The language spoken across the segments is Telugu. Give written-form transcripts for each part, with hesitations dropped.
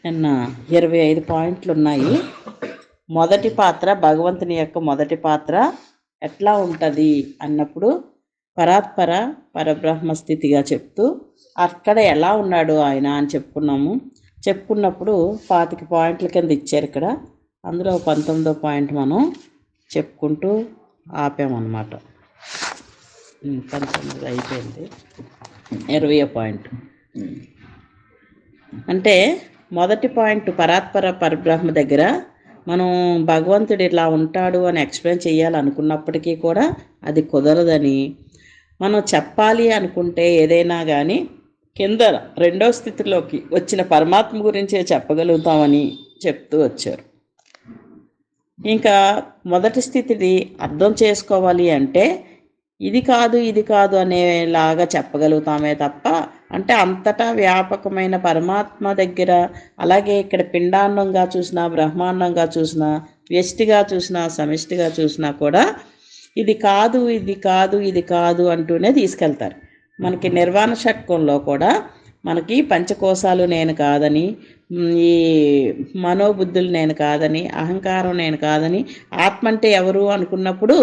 నిన్న 25 పాయింట్లు ఉన్నాయి. మొదటి పాత్ర, భగవంతుని యొక్క మొదటి పాత్ర ఎట్లా ఉంటుంది అన్నప్పుడు పరాత్పర పరబ్రహ్మ స్థితిగా చెప్తూ అక్కడ ఎలా ఉన్నాడు ఆయన అని చెప్పుకున్నప్పుడు 25 పాయింట్ల కింద ఇచ్చారు ఇక్కడ. అందులో 19వ పాయింట్ మనం చెప్పుకుంటూ ఆపామన్నమాట. 19 అయిపోయింది. 20వ పాయింట్ అంటే మొదటి పాయింట్ పరాత్పర పరబ్రహ్మ దగ్గర మనం భగవంతుడు ఇలా ఉంటాడు అని ఎక్స్ప్లెయిన్ చేయాలనుకున్నప్పటికీ కూడా అది కుదరదని, మనం చెప్పాలి అనుకుంటే ఏదైనా కానీ కింద రెండో స్థితిలోకి వచ్చిన పరమాత్మ గురించే చెప్పగలుగుతామని చెప్తూ వచ్చారు. ఇంకా మొదటి స్థితిని అర్థం చేసుకోవాలి అంటే ఇది కాదు అనేలాగా చెప్పగలుగుతామే తప్ప, అంటే అంతటా వ్యాపకమైన పరమాత్మ దగ్గర, అలాగే ఇక్కడ పిండాండంగా చూసినా, బ్రహ్మాండంగా చూసినా, వ్యష్టిగా చూసినా, సమిష్టిగా చూసినా కూడా ఇది కాదు అంటూనే తీసుకెళ్తారు. మనకి నిర్వాణ షట్కంలో కూడా మనకి పంచకోశాలు నేను కాదని, ఈ మనోబుద్ధులు నేను కాదని, అహంకారం నేను కాదని, ఆత్మ అంటే ఎవరు అనుకున్నప్పుడు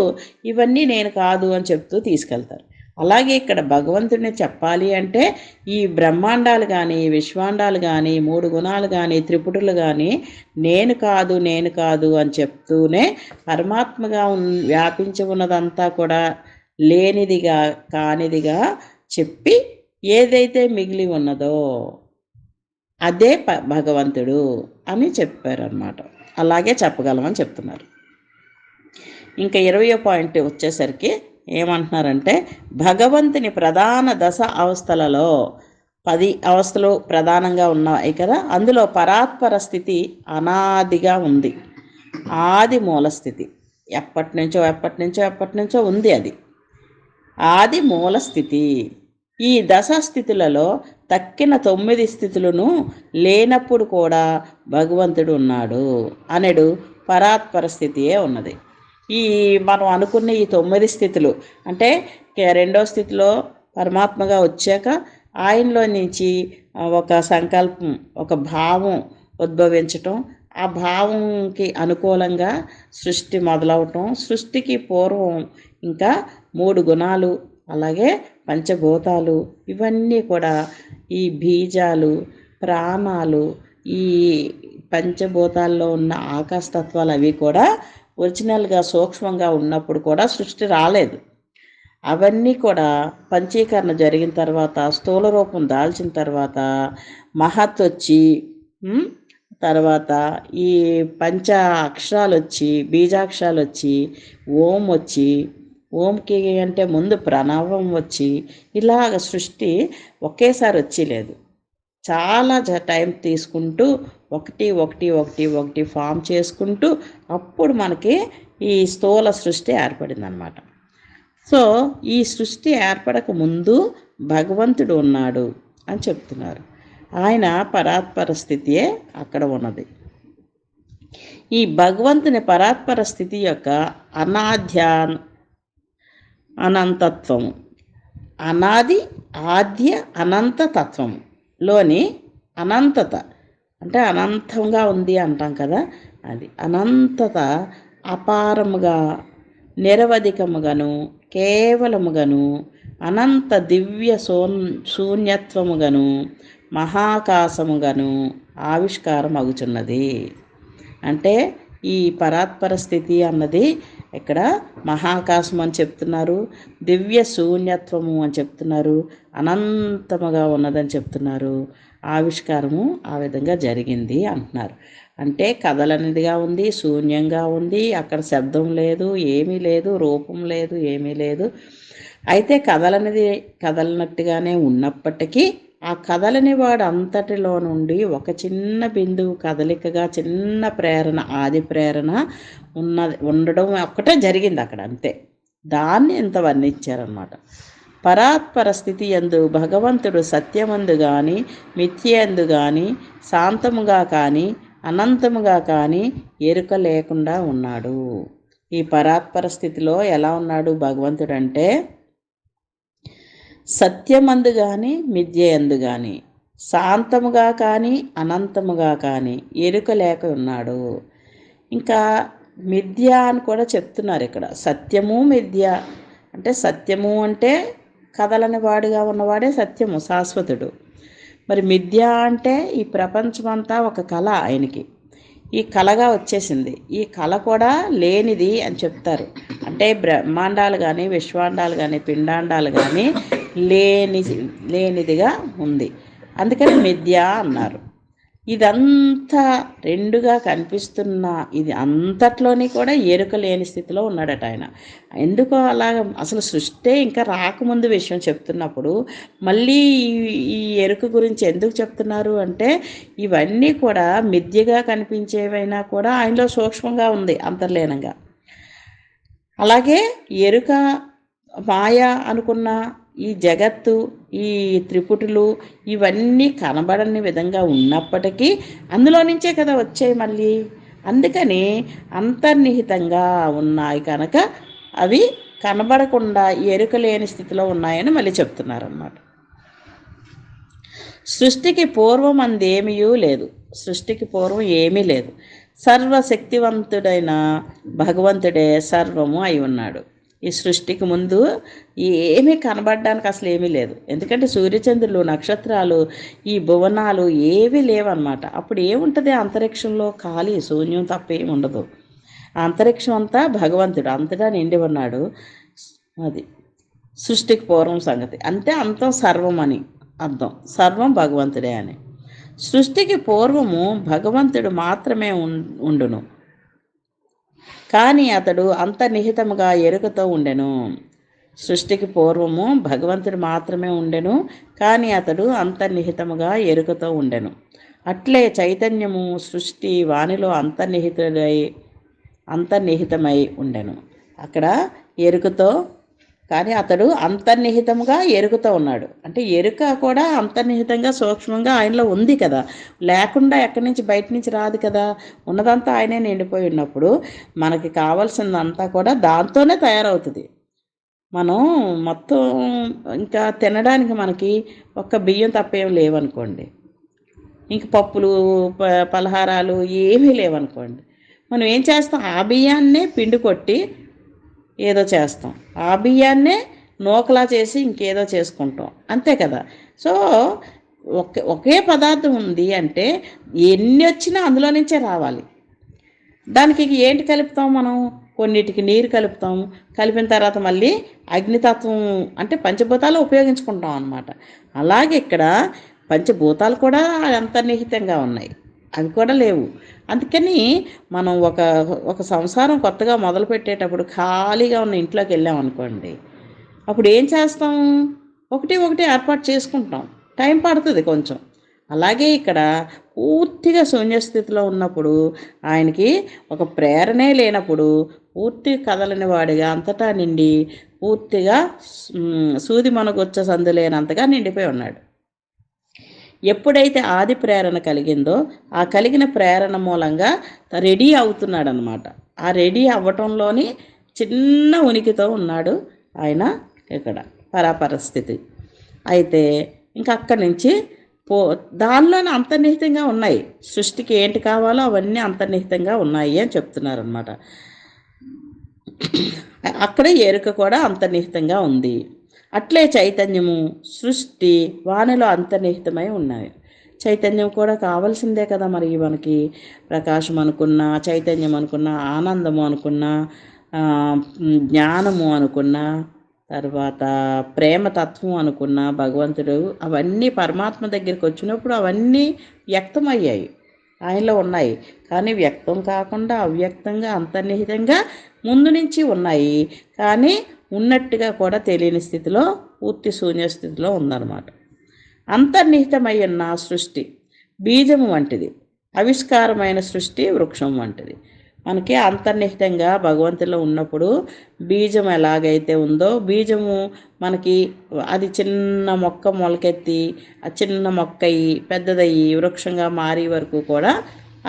ఇవన్నీ నేను కాదు అని చెప్తూ తీసుకెళ్తారు. అలాగే ఇక్కడ భగవంతుడిని చెప్పాలి అంటే ఈ బ్రహ్మాండాలు కానీ, విశ్వాండాలు కానీ, 3 గుణాలు కానీ, త్రిపుటులు కానీ నేను కాదు అని చెప్తూనే పరమాత్మగా వ్యాపించి ఉన్నదంతా కూడా లేనిదిగా, కానిదిగా చెప్పి ఏదైతే మిగిలి ఉన్నదో అదే భగవంతుడు అని చెప్పారన్నమాట. అలాగే చెప్పగలమని చెప్తున్నారు. ఇంకా 20వ పాయింట్ వచ్చేసరికి ఏమంటున్నారంటే భగవంతుని ప్రధాన దశ అవస్థలలో 10 అవస్థలు ప్రధానంగా ఉన్నాయి కదా, అందులో పరాత్పర స్థితి అనాదిగా ఉంది. ఆది మూల స్థితి ఎప్పటి నుంచో ఉంది. అది ఆది మూల స్థితి. ఈ దశాస్థితులలో తక్కిన 9 స్థితులను లేనప్పుడు కూడా భగవంతుడు ఉన్నాడు అనడు పరాత్పర స్థితియే ఉన్నది. ఈ మనం అనుకున్న ఈ 9 స్థితులు అంటే రెండో స్థితిలో పరమాత్మగా వచ్చాక ఆయనలో నుంచి ఒక సంకల్పం, ఒక భావం ఉద్భవించటం, ఆ భావంకి అనుకూలంగా సృష్టి మొదలవటం, సృష్టికి పూర్వం ఇంకా 3 గుణాలు, అలాగే పంచభూతాలు, ఇవన్నీ కూడా ఈ బీజాలు, ప్రాణాలు, ఈ పంచభూతాల్లో ఉన్న ఆకాశతత్వాలు అవి కూడా ఒరిజినల్గా సూక్ష్మంగా ఉన్నప్పుడు కూడా సృష్టి రాలేదు. అవన్నీ కూడా పంచీకరణ జరిగిన తర్వాత, స్థూల రూపం దాల్చిన తర్వాత మహత్ వచ్చి, తర్వాత ఈ పంచ అక్షరాలు వచ్చి, బీజాక్షరాలు వచ్చి, ఓం వచ్చి, ఓంకి అంటే ముందు ప్రణవం వచ్చి, ఇలాగ సృష్టి ఒకేసారి వచ్చి లేదు. చాలా టైం తీసుకుంటూ ఒకటి ఫామ్ చేసుకుంటూ అప్పుడు మనకి ఈ స్థూల సృష్టి ఏర్పడిందనమాట. సో ఈ సృష్టి ఏర్పడక ముందు భగవంతుడు ఉన్నాడు అని చెప్తున్నారు. ఆయన పరాత్పర స్థితియే అక్కడ ఉన్నది. ఈ భగవంతుని పరాత్పర స్థితి యొక్క అనంతత్వము, అనాది ఆద్య అనంత తత్వములోని అనంతత అంటే అనంతంగా ఉంది అంటాం కదా, అది అనంతత అపారముగా, నిరవధికముగాను, కేవలముగాను, అనంత దివ్య శూన్యత్వముగాను, మహాకాశముగాను ఆవిష్కారం అగుచున్నది. అంటే ఈ పరాత్పర స్థితి అన్నది ఇక్కడ మహాకాశం అని చెప్తున్నారు, దివ్య శూన్యత్వము అని చెప్తున్నారు, అనంతముగా ఉన్నదని చెప్తున్నారు. ఆవిష్కారము ఆ విధంగా జరిగింది అంటున్నారు. అంటే కదలనిదిగా ఉంది, శూన్యంగా ఉంది, అక్కడ శబ్దం లేదు, ఏమీ లేదు, రూపం లేదు, ఏమీ లేదు. అయితే కదలనట్టుగానే ఉన్నప్పటికీ ఆ కదలని వాడు అంతటిలో నుండి ఒక చిన్న బిందువు కదలికగా, చిన్న ప్రేరణ, ఆది ప్రేరణ ఉండడం ఒక్కటే జరిగింది అక్కడ, అంతే. దాన్ని ఇంత వర్ణించారన్నమాట. పరాత్పర స్థితి యందు భగవంతుడు సత్యమందు కానీ, మిథ్యందు కానీ, శాంతముగా కానీ, అనంతముగా కానీ ఎరుక లేకుండా ఉన్నాడు. ఈ పరాత్పర స్థితిలో ఎలా ఉన్నాడు భగవంతుడు అంటే సత్యమందు కానీ, మిథ్య ఎందు కానీ, శాంతముగా కానీ అనంతముగా కానీ ఎరుక లేక ఉన్నాడు. ఇంకా మిథ్య అని కూడా చెప్తున్నారు ఇక్కడ. సత్యము మిథ్య అంటే, సత్యము అంటే కదలని వాడిగా ఉన్నవాడే సత్యము, శాశ్వతుడు. మరి మిథ్య అంటే ఈ ప్రపంచమంతా ఒక కళ ఆయనకి, ఈ కళగా వచ్చేసింది. ఈ కళ కూడా లేనిది అని చెప్తారు. అంటే బ్రహ్మాండాలు కానీ విశ్వాండాలు కానీ పిండాండాలు కానీ లేనిదిగా ఉంది. అందుకని మిథ్య అన్నారు. ఇదంతా రెండుగా కనిపిస్తున్న ఇది అంతట్లోని కూడా ఎరుక లేని స్థితిలో ఉన్నాడట ఆయన. ఎందుకో అలాగ అసలు సృష్టి ఇంకా రాకముందు విషయం చెప్తున్నప్పుడు మళ్ళీ ఈ ఎరుక గురించి ఎందుకు చెప్తున్నారు అంటే, ఇవన్నీ కూడా మిథ్యగా కనిపించేవైనా కూడా ఆయనలో సూక్ష్మంగా ఉంది అంతర్లీనంగా. అలాగే ఎరుక మాయ అనుకున్న ఈ జగత్తు, ఈ త్రిపుటులు ఇవన్నీ కనబడని విధంగా ఉన్నప్పటికీ అందులో నుంచే కదా వచ్చాయి మళ్ళీ. అందుకని అంతర్నిహితంగా ఉన్నాయి కనుక అవి కనబడకుండా ఎరుక లేని స్థితిలో ఉన్నాయని మళ్ళీ చెప్తున్నారన్నమాట. సృష్టికి పూర్వం అందేమీ లేదు. సృష్టికి పూర్వం ఏమీ లేదు. సర్వశక్తివంతుడైన భగవంతుడే సర్వము అయి ఉన్నాడు. ఈ సృష్టికి ముందు ఏమీ కనబడడానికి అసలు ఏమీ లేదు. ఎందుకంటే సూర్యచంద్రులు, నక్షత్రాలు, ఈ భువనాలు ఏవీ లేవన్నమాట. అప్పుడు ఏముంటుంది అంతరిక్షంలో? ఖాళీ శూన్యం తప్ప ఏమి ఉండదు. ఆ అంతరిక్షం అంతా భగవంతుడు అంతటా నిండి ఉన్నాడు. అది సృష్టికి పూర్వం సంగతి. అంతే, అంతం సర్వం అని అర్థం. సర్వం భగవంతుడే అని. సృష్టికి పూర్వము భగవంతుడు మాత్రమే ఉండును, కానీ అతడు అంతర్నిహితముగా ఎరుకతో ఉండెను. సృష్టికి పూర్వము భగవంతుడు మాత్రమే ఉండెను, కానీ అతడు అంతర్నిహితముగా ఎరుకతో ఉండెను. అట్లే చైతన్యము సృష్టి వానిలో అంతర్నిహితమై ఉండెను. అక్కడ ఎరుకతో, కానీ అతడు అంతర్నిహితముగా ఎరుకతో ఉన్నాడు. అంటే ఎరుక కూడా అంతర్నిహితంగా సూక్ష్మంగా ఆయనలో ఉంది కదా, లేకుండా ఎక్కడి నుంచి బయట నుంచి రాదు కదా. ఉన్నదంతా ఆయనే నిండిపోయి ఉన్నప్పుడు మనకి కావాల్సిందంతా కూడా దాంతోనే తయారవుతుంది. మనం మొత్తం ఇంకా తినడానికి మనకి ఒక్క బియ్యం తప్పేం లేవనుకోండి, ఇంక పప్పులు పలహారాలు ఏమీ లేవనుకోండి, మనం ఏం చేస్తాం? ఆ బియ్యాన్నే పిండి కొట్టి ఏదో చేస్తాం, ఆ బియ్యాన్నే నూకలా చేసి ఇంకేదో చేసుకుంటాం, అంతే కదా. సో ఒకే పదార్థం ఉంది అంటే ఎన్ని వచ్చినా అందులో నుంచే రావాలి. దానికి ఏంటి కలుపుతాం మనం? కొన్నిటికి నీరు కలుపుతాం, కలిపిన తర్వాత మళ్ళీ అగ్నితత్వం అంటే పంచభూతాలు ఉపయోగించుకుంటాం అన్నమాట. అలాగే ఇక్కడ పంచభూతాలు కూడా అంతర్నిహితంగా ఉన్నాయి, అవి కూడా లేవు. అందుకని మనం ఒక సంసారం కొత్తగా మొదలుపెట్టేటప్పుడు ఖాళీగా ఉన్న ఇంట్లోకి వెళ్ళామనుకోండి, అప్పుడు ఏం చేస్తాం? ఒకటి ఏర్పాటు చేసుకుంటాం, టైం పడుతుంది కొంచెం. అలాగే ఇక్కడ పూర్తిగా శూన్యస్థితిలో ఉన్నప్పుడు, ఆయనకి ఒక ప్రేరణే లేనప్పుడు, పూర్తి కదలని వాడిగా అంతటా నిండి పూర్తిగా సూది మనకొచ్చ సందు లేనంతగా నిండిపోయి ఉన్నాడు. ఎప్పుడైతే ఆది ప్రేరణ కలిగిందో ఆ కలిగిన ప్రేరణ మూలంగా రెడీ అవుతున్నాడు అన్నమాట. ఆ రెడీ అవ్వటంలోని చిన్న ఉనికితో ఉన్నాడు ఆయన ఇక్కడ పరాపరస్థితి. అయితే ఇంకా అక్కడి నుంచి దానిలోనే అంతర్నిహితంగా ఉన్నాయి. సృష్టికి ఏంటి కావాలో అవన్నీ అంతర్నిహితంగా ఉన్నాయి అని చెప్తున్నారనమాట. అక్కడే ఎరుక కూడా అంతర్నిహితంగా ఉంది. అట్లే చైతన్యము సృష్టి వానిలో అంతర్నిహితమై ఉన్నాయి. చైతన్యం కూడా కావాల్సిందే కదా మరి. మనకి ప్రకాశం అనుకున్నా, చైతన్యం అనుకున్నా, ఆనందము అనుకున్నా, జ్ఞానము అనుకున్నా, తర్వాత ప్రేమతత్వం అనుకున్న భగవంతుడు, అవన్నీ పరమాత్మ దగ్గరికి వచ్చినప్పుడు అవన్నీ వ్యక్తమయ్యాయి, ఆయనలో ఉన్నాయి. కానీ వ్యక్తం కాకుండా అవ్యక్తంగా అంతర్నిహితంగా ముందు నుంచి ఉన్నాయి, కానీ ఉన్నట్టుగా కూడా తెలియని స్థితిలో, పూర్తి శూన్య స్థితిలో ఉందన్నమాట. అంతర్నిహితమై ఉన్న సృష్టి బీజము వంటిది, ఆవిష్కారమైన సృష్టి వృక్షం వంటిది. మనకి అంతర్నిహితంగా భగవంతులో ఉన్నప్పుడు బీజం ఎలాగైతే ఉందో, బీజము మనకి అది చిన్న మొక్క మొలకెత్తి ఆ చిన్న మొక్క అయ్యి పెద్దదయ్యి వృక్షంగా మారే వరకు కూడా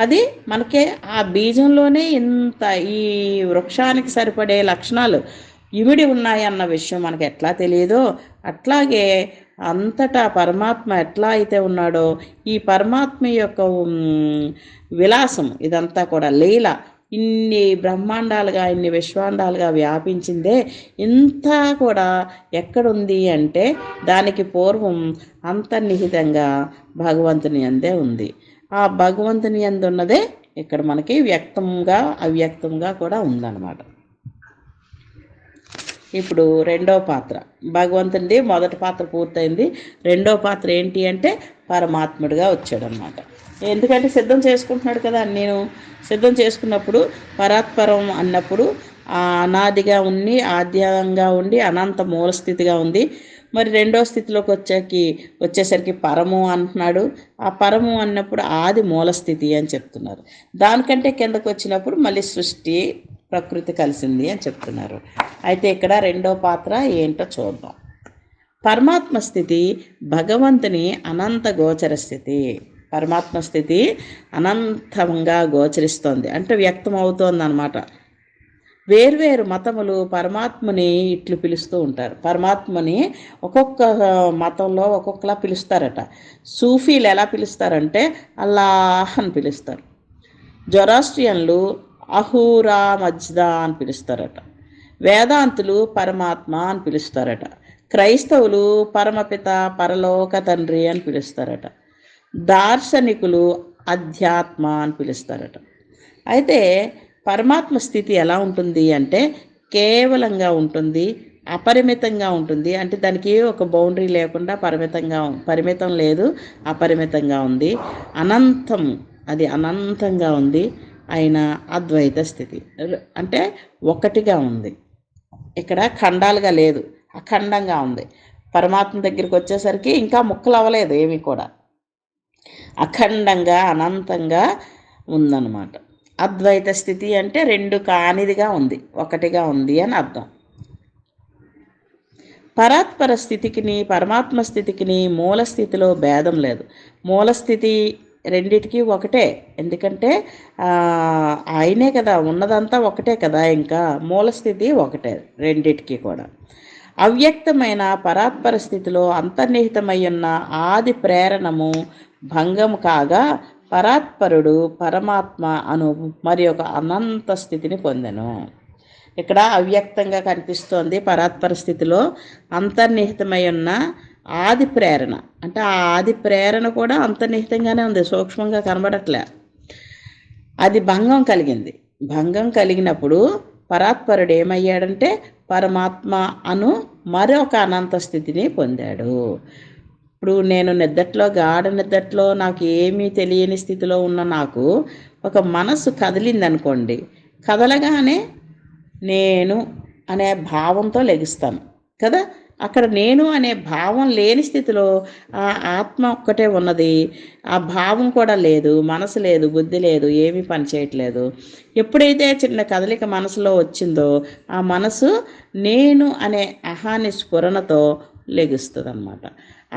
అది మనకే ఆ బీజంలోనే ఇంత ఈ వృక్షానికి సరిపడే లక్షణాలు ఇమిడి ఉన్నాయి అన్న విషయం మనకు ఎట్లా తెలియదో, అట్లాగే అంతటా పరమాత్మ ఎట్లా అయితే ఉన్నాడో ఈ పరమాత్మ యొక్క విలాసం ఇదంతా కూడా లీల ఇన్ని బ్రహ్మాండాలుగా ఇన్ని విశ్వాండాలుగా వ్యాపించిందే ఇంత కూడా ఎక్కడుంది అంటే దానికి పూర్వం అంతర్నిహితంగా భగవంతుని అందే ఉంది. ఆ భగవంతుని అందు ఉన్నదే ఇక్కడ మనకి వ్యక్తంగా అవ్యక్తంగా కూడా ఉందన్నమాట. ఇప్పుడు రెండో పాత్ర భగవంతుడి మొదటి పాత్ర పూర్తయింది. రెండో పాత్ర ఏంటి అంటే పరమాత్ముడిగా వచ్చాడనమాట. ఎందుకంటే సిద్ధం చేసుకుంటున్నాడు కదా, నేను సిద్ధం చేసుకున్నప్పుడు పరాత్పరం అన్నప్పుడు అనాదిగా ఉండి ఆద్యంగా ఉండి అనంత మూలస్థితిగా ఉంది. మరి రెండో స్థితిలోకి వచ్చేసరికి పరము అంటున్నాడు. ఆ పరము అన్నప్పుడు ఆది మూలస్థితి అని చెప్తున్నారు. దానికంటే కిందకు వచ్చినప్పుడు మళ్ళీ సృష్టి ప్రకృతి కలిసింది అని చెప్తున్నారు. అయితే ఇక్కడ రెండో పాత్ర ఏంటో చూద్దాం. పరమాత్మ స్థితి భగవంతుని అనంత గోచర స్థితి. పరమాత్మ స్థితి అనంతంగా గోచరిస్తోంది అంటే వ్యక్తం అవుతోంది అన్నమాట. వేర్వేరు మతములు పరమాత్మని ఇట్లు పిలుస్తూ ఉంటారు. పరమాత్మని ఒక్కొక్క మతంలో ఒక్కొక్కలా పిలుస్తారట. సూఫీలు ఎలా పిలుస్తారంటే అల్లాహ్ అని పిలుస్తారు. జొరాస్ట్రియన్లు అహూరా మజ్దా అని పిలుస్తారట. వేదాంతులు పరమాత్మ అని పిలుస్తారట. క్రైస్తవులు పరమపిత పరలోక తండ్రి అని పిలుస్తారట. దార్శనికులు అధ్యాత్మ అని పిలుస్తారట. అయితే పరమాత్మ స్థితి ఎలా ఉంటుంది అంటే కేవలంగా ఉంటుంది, అపరిమితంగా ఉంటుంది. అంటే దానికి ఒక బౌండరీ లేకుండా పరిమితం లేదు, అపరిమితంగా ఉంది. అనంతం, అది అనంతంగా ఉంది. అయిన అద్వైత స్థితి అంటే ఒకటిగా ఉంది. ఇక్కడ ఖండాలుగా లేదు, అఖండంగా ఉంది. పరమాత్మ దగ్గరికి వచ్చేసరికి ఇంకా ముక్కలు అవ్వలేదు ఏమీ కూడా, అఖండంగా అనంతంగా ఉందన్నమాట. అద్వైత స్థితి అంటే రెండు కానిదిగా ఉంది, ఒకటిగా ఉంది అని అర్థం. పరాత్పర స్థితికిని పరమాత్మ స్థితికిని మూల స్థితిలో భేదం లేదు. మూలస్థితి రెండిటికి ఒకటే, ఎందుకంటే ఆయనే కదా ఉన్నదంతా ఒకటే కదా, ఇంకా మూలస్థితి ఒకటే రెండిటికి కూడా. అవ్యక్తమైన పరాత్పర స్థితిలో అంతర్నిహితమై ఉన్న ఆది ప్రేరణము భంగము కాగా పరాత్పరుడు పరమాత్మ అను మరి ఒక అనంత స్థితిని పొందెను. ఇక్కడ అవ్యక్తంగా కనిపిస్తోంది పరాత్పర స్థితిలో అంతర్నిహితమై ఉన్న ఆది ప్రేరణ. అంటే ఆ ఆది ప్రేరణ కూడా అంతర్నిహితంగానే ఉంది, సూక్ష్మంగా కనబడట్లే. అది భంగం కలిగింది. భంగం కలిగినప్పుడు పరాత్పరుడు ఏమయ్యాడంటే పరమాత్మ అను మరొక అనంత స్థితిని పొందాడు. ఇప్పుడు నేను గాఢ నిద్దట్లో నాకు ఏమీ తెలియని స్థితిలో ఉన్న నాకు ఒక మనసు కదిలిందనుకోండి, కదలగానే నేను అనే భావంతో లెగిస్తాను కదా. అక్కడ నేను అనే భావం లేని స్థితిలో ఆ ఆత్మ ఒక్కటే ఉన్నది, ఆ భావం కూడా లేదు, మనసు లేదు, బుద్ధి లేదు, ఏమీ పని చేయట్లేదు. ఎప్పుడైతే చిన్న కదలిక మనసులో వచ్చిందో ఆ మనసు నేను అనే అహాని స్ఫురణతో లెగుస్తుంది అన్నమాట.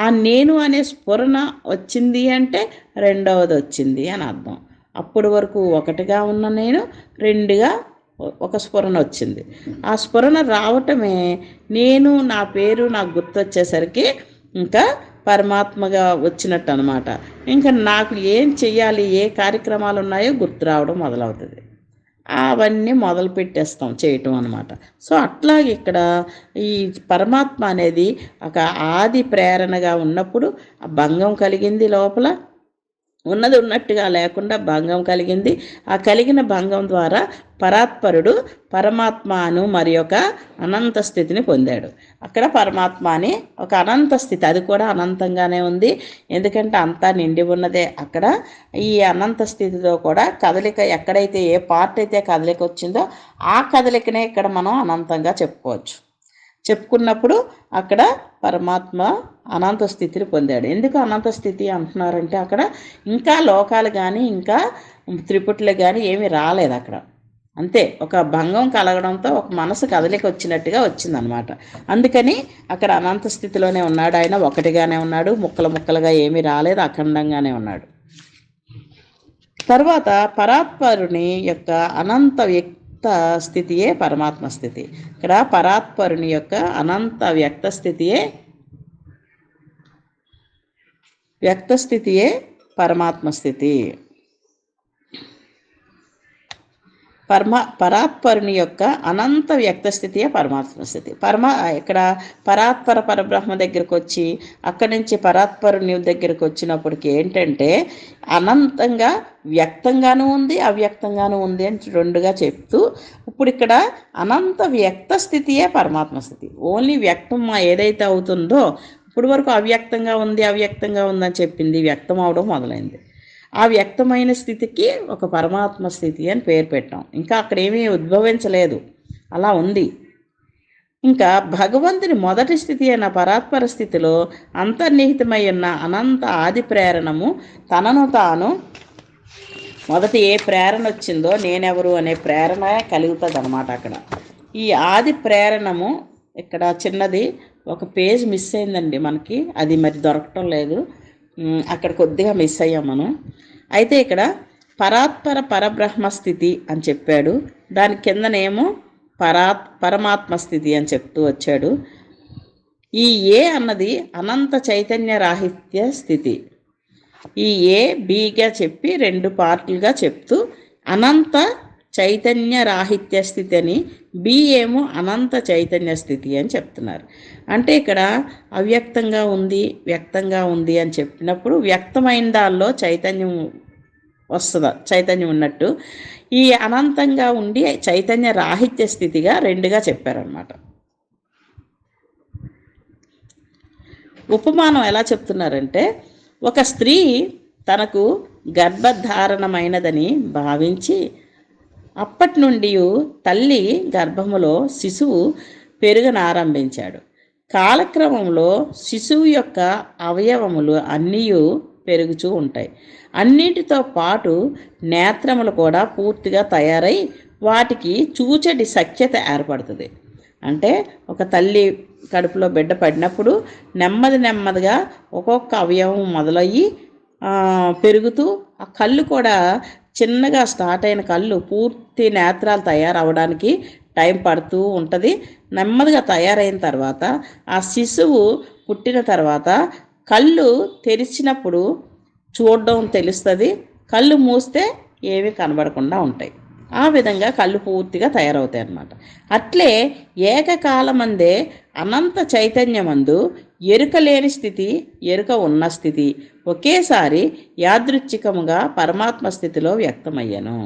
ఆ నేను అనే స్ఫురణ వచ్చింది అంటే రెండవది వచ్చింది అని అర్థం. అప్పటి వరకు ఒకటిగా ఉన్న నేను రెండుగా ఒక స్ఫురణ వచ్చింది. ఆ స్ఫురణ రావటమే నేను, నా పేరు నాకు గుర్తొచ్చేసరికి ఇంకా పరమాత్మగా వచ్చినట్టు అనమాట. ఇంకా నాకు ఏం చెయ్యాలి, ఏ కార్యక్రమాలు ఉన్నాయో గుర్తు రావడం మొదలవుతుంది. అవన్నీ మొదలు పెట్టేస్తాం చేయటం అనమాట. సో అట్లాగే ఇక్కడ ఈ పరమాత్మ అనేది ఒక ఆది ప్రేరణగా ఉన్నప్పుడు ఆ భంగం కలిగింది, లోపల ఉన్నది ఉన్నట్టుగా లేకుండా భంగం కలిగింది. ఆ కలిగిన భంగం ద్వారా పరాత్పరుడు పరమాత్మ అను మరి ఒక అనంత స్థితిని పొందాడు. అక్కడ పరమాత్మ అని ఒక అనంత స్థితి, అది కూడా అనంతంగానే ఉంది, ఎందుకంటే అంతా నిండి ఉన్నదే. అక్కడ ఈ అనంత స్థితిలో కూడా కదలిక ఎక్కడైతే ఏ పార్ట్ అయితే కదలిక వచ్చిందో ఆ కదలికనే ఇక్కడ మనం అనంతంగా చెప్పుకున్నప్పుడు అక్కడ పరమాత్మ అనంత స్థితిని పొందాడు. ఎందుకు అనంత స్థితి అంటున్నారంటే అక్కడ ఇంకా లోకాలు కానీ ఇంకా త్రిపుట్లు కానీ ఏమీ రాలేదు అక్కడ. అంతే, ఒక భంగం కలగడంతో ఒక మనసు కదలిక వచ్చినట్టుగా వచ్చిందనమాట. అందుకని అక్కడ అనంత స్థితిలోనే ఉన్నాడు ఆయన, ఒకటిగానే ఉన్నాడు, ముక్కలుగా ఏమీ రాలేదు, అఖండంగానే ఉన్నాడు. తర్వాత పరాత్పరుని యొక్క అనంత వ్యక్త స్థితియే పరమాత్మ స్థితి. ఇక్కడ పరాత్పరుని యొక్క అనంత వ్యక్త స్థితియే పరమాత్మ స్థితి. పరాత్పరుని యొక్క అనంత వ్యక్త స్థితియే పరమాత్మ స్థితి. ఇక్కడ పరాత్పర పరబ్రహ్మ దగ్గరకు వచ్చి అక్కడి నుంచి పరాత్పరుని దగ్గరకు వచ్చినప్పటికి ఏంటంటే అనంతంగా వ్యక్తంగానూ ఉంది, అవ్యక్తంగానూ ఉంది అని రెండుగా చెప్తూ ఇప్పుడు ఇక్కడ అనంత వ్యక్త స్థితియే పరమాత్మ స్థితి. ఓన్లీ వ్యక్తం ఏదైతే అవుతుందో ఇప్పుడు వరకు అవ్యక్తంగా ఉందని చెప్పింది, వ్యక్తం అవడం మొదలైంది. ఆ వ్యక్తమైన స్థితికి ఒక పరమాత్మ స్థితి అని పేరు పెట్టాం. ఇంకా అక్కడ ఏమీ ఉద్భవించలేదు, అలా ఉంది. ఇంకా భగవంతుని మొదటి స్థితి అయిన పరాత్పర స్థితిలో అంతర్నిహితమై ఉన్న అనంత ఆది ప్రేరణము తనను తాను మొదటి ఏ ప్రేరణ వచ్చిందో నేనెవరు అనే ప్రేరణ కలుగుతుంది అన్నమాట. అక్కడ ఈ ఆది ప్రేరణము ఇక్కడ చిన్నది ఒక పేజ్ మిస్ అయిందండి మనకి, అది మరి దొరకటం లేదు, అక్కడ కొద్దిగా మిస్ అయ్యాం మనం. అయితే ఇక్కడ పరాత్పర పరబ్రహ్మ స్థితి అని చెప్పాడు, దాని కిందనేమో పరమాత్మ స్థితి అని చెప్తూ వచ్చాడు. ఈ ఏ అన్నది అనంత చైతన్య రాహిత్య స్థితి. ఈ ఏ బిగా చెప్పి రెండు పార్టులుగా చెప్తూ అనంత చైతన్య రాహిత్య స్థితి అని, బి ఏమో అనంత చైతన్య స్థితి అని చెప్తున్నారు. అంటే ఇక్కడ అవ్యక్తంగా ఉంది, వ్యక్తంగా ఉంది అని చెప్పినప్పుడు వ్యక్తమైన దానిలో చైతన్యం వస్తుందా, చైతన్యం ఉన్నట్టు ఈ అనంతంగా ఉండి చైతన్య రాహిత్య స్థితిగా రెండుగా చెప్పారన్నమాట. ఉపమానం ఎలా చెప్తున్నారంటే, ఒక స్త్రీ తనకు గర్భధారణమైనదని భావించి అప్పటి నుండి తల్లి గర్భములో శిశువు పెరుగనారంభించాడు. కాలక్రమంలో శిశువు యొక్క అవయవములు అన్నీ పెరుగుతూ ఉంటాయి. అన్నిటితో పాటు నేత్రములు కూడా పూర్తిగా తయారై వాటికి చూచటి సఖ్యత ఏర్పడుతుంది. అంటే ఒక తల్లి కడుపులో బిడ్డ పడినప్పుడు నెమ్మదిగా ఒక్కొక్క అవయవం మొదలయ్యి పెరుగుతూ ఆ కళ్ళు కూడా చిన్నగా స్టార్ట్ అయిన కళ్ళు పూర్తి నేత్రాలు తయారవడానికి టైం పడుతూ ఉంటుంది. నెమ్మదిగా తయారైన తర్వాత ఆ శిశువు పుట్టిన తర్వాత కళ్ళు తెరిచినప్పుడు చూడడం తెలుస్తుంది, కళ్ళు మూస్తే ఏమీ కనబడకుండా ఉంటాయి. ఆ విధంగా కళ్ళు పూర్తిగా తయారవుతాయి అన్నమాట. అట్లే ఏకకాలమందే అనంత చైతన్యమందు ఎరుక లేని స్థితి, ఎరుక ఉన్న స్థితి ఒకేసారి యాదృచ్ఛికముగా పరమాత్మ స్థితిలో వ్యక్తమయ్యాను.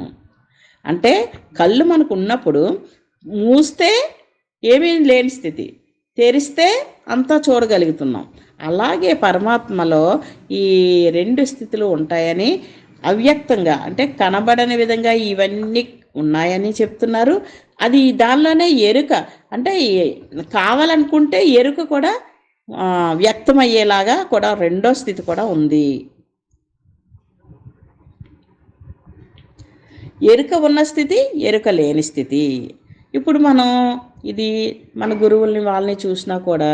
అంటే కళ్ళు మనకు ఉన్నప్పుడు మూస్తే ఏమీ లేని స్థితి, తెరిస్తే అంతా చూడగలుగుతున్నాం. అలాగే పరమాత్మలో ఈ రెండు స్థితులు ఉంటాయని, అవ్యక్తంగా అంటే కనబడని విధంగా ఇవన్నీ ఉన్నాయని చెప్తున్నారు. అది దానిలోనే ఎరుక, అంటే కావాలనుకుంటే ఎరుక కూడా వ్యక్తమయ్యేలాగా కూడా రెండో స్థితి కూడా ఉంది. ఎరుక ఉన్న స్థితి, ఎరుక లేని స్థితి. ఇప్పుడు మనం ఇది మన గురువుల్ని వాళ్ళని చూసినా కూడా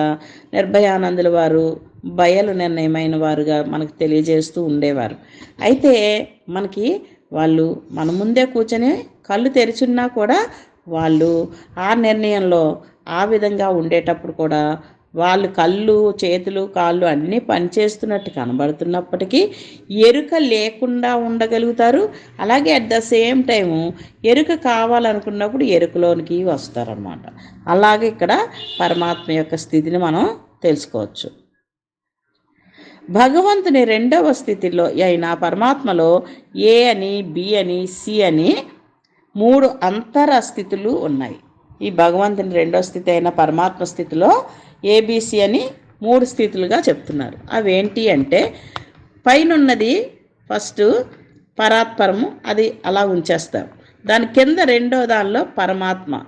నిర్భయానందుల వారు బయలు నిర్ణయమైన వారుగా మనకు తెలియజేస్తూ ఉండేవారు. అయితే మనకి వాళ్ళు మన ముందే కూర్చొని కళ్ళు తెరిచున్నా కూడా వాళ్ళు ఆ నిర్ణయంలో ఆ విధంగా ఉండేటప్పుడు కూడా వాళ్ళు కళ్ళు, చేతులు, కాళ్ళు అన్నీ పనిచేస్తున్నట్టు కనబడుతున్నప్పటికీ ఎరుక లేకుండా ఉండగలుగుతారు. అలాగే అట్ ద సేమ్ టైము ఎరుక కావాలనుకున్నప్పుడు ఎరుకలోనికి వస్తారన్నమాట. అలాగే ఇక్కడ పరమాత్మ యొక్క స్థితిని మనం తెలుసుకోవచ్చు. భగవంతుని రెండవ స్థితిలో అయిన పరమాత్మలో ఏ అని, బి అని, సి అని 3 అంతర స్థితులు ఉన్నాయి. ఈ భగవంతుని రెండవ స్థితి అయిన పరమాత్మ స్థితిలో ఏబిసి అని 3 స్థితులుగా చెప్తున్నారు. అవేంటి అంటే, పైనున్నది ఫస్ట్ పరాత్పరము, అది అలా ఉంచేస్తారు. దాని కింద రెండో దానిలో పరమాత్మ